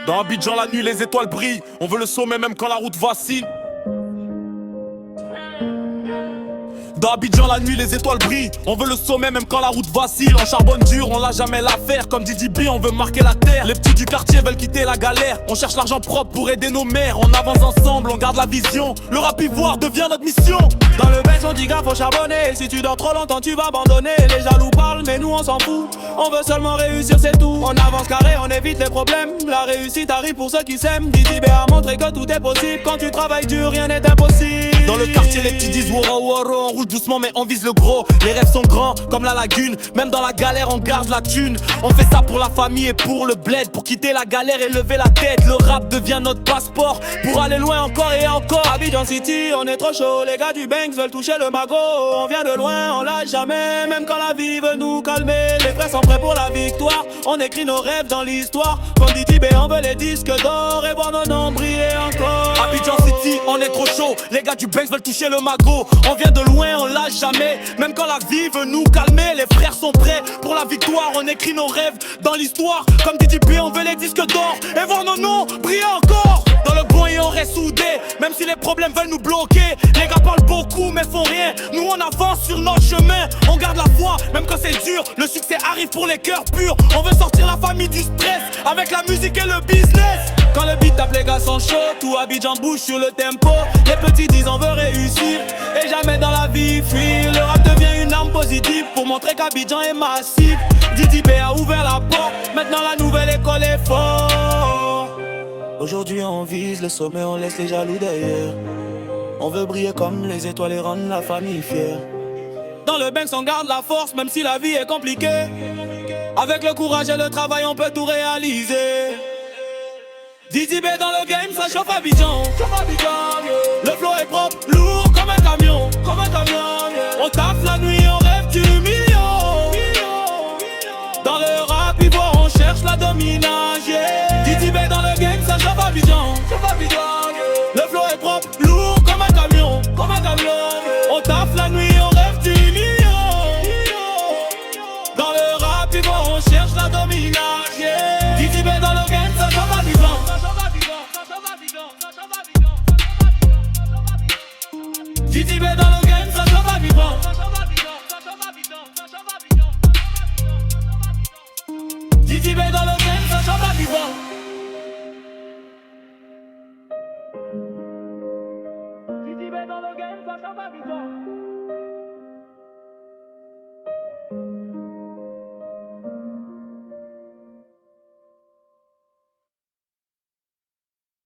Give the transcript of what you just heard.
Dans Abidjan la nuit les étoiles brillent. On veut le sommet même quand la route vacille. Dans Abidjan la nuit les étoiles brillent. On veut le sommet même quand la route vacille. On charbonne dur, on l'a jamais l'affaire. Comme Didi B, on veut marquer la terre. Les petits du quartier veulent quitter la galère. On cherche l'argent propre pour aider nos mères. On avance ensemble, on garde la vision. Le rap ivoire devient notre mission. Dans le Benz on dit gars faut charbonner. Si tu dors trop longtemps tu vas abandonner. Les jaloux parlent mais nous on s'en fout. On veut seulement réussir c'est tout. On avance carré, on évite les problèmes. La réussite arrive pour ceux qui s'aiment. Didi B a montré que tout est possible. Quand tu travailles dur rien n'est impossible. Dans le quartier les petits disent woro woro. On roule doucement mais on vise le gros. Les rêves sont grands comme la lagune. Même dans la galère on garde la thune. On fait ça pour la famille et pour le bled. Pour quitter la galère et lever la tête. Le rap devient notre passeport pour aller loin encore et encore. Abidjan City on est trop chaud. Les gars du Banks veulent toucher le magot. On vient de loin, on lâche jamais. Même quand la vie veut nous calmer. Les frères sont prêts pour la victoire. On écrit nos rêves dans l'histoire. Comme dit Tibet on veut les disques d'or. Et voir nos noms briller encore. Abidjan City on est trop chaud. Les gars du Banks veulent toucher le magot. On vient de loin, on lâche jamais. Même quand la vie veut nous calmer. Les frères sont prêts pour la victoire. On écrit nos rêves dans l'histoire. Comme dit Tibet on veut les disques d'or. Et voir nos noms briller encore. Dans le bon et on reste soudés. Même si les problèmes veulent nous bloquer. Les gars parlent beaucoup mais font rien. Nous on avance sur notre chemin. On garde la foi même quand c'est dur. Le succès arrive pour les cœurs purs. On veut sortir la famille du stress. Avec la musique et le business. Quand le beat tape les gars sont chauds. Tout Abidjan bouge sur le tempo. Les petits disent on veut réussir. Et jamais dans la vie fuir. Le rap devient une arme positive. Pour montrer qu'Abidjan est massif. Didi B a ouvert la porte. Maintenant la nouvelle école est forte. Aujourd'hui on vise le sommet, on laisse les jaloux derrière. On veut briller comme les étoiles et rendre la famille fière. Dans le Banks on garde la force même si la vie est compliquée. Avec le courage et le travail on peut tout réaliser. Didi B dans le game ça chauffe Abidjan. Le flow est propre, lourd comme un camion. On taffe la nuit, on rêve du million. Dans le rap ivoire on cherche la dominage, yeah. Didi B dans le game ça chauffe Abidjan. Le flow est propre, lourd comme un camion. On taffe la nuit, on rêve du million. Dans le rap ivoire on cherche la dominage, yeah. Didi B dans le game ça chauffe Abidjan. Didi B dans le game ça chauffe Abidjan. Didi B dans le game ça chauffe Abidjan. Didi B dans le game ça chauffe Abidjan.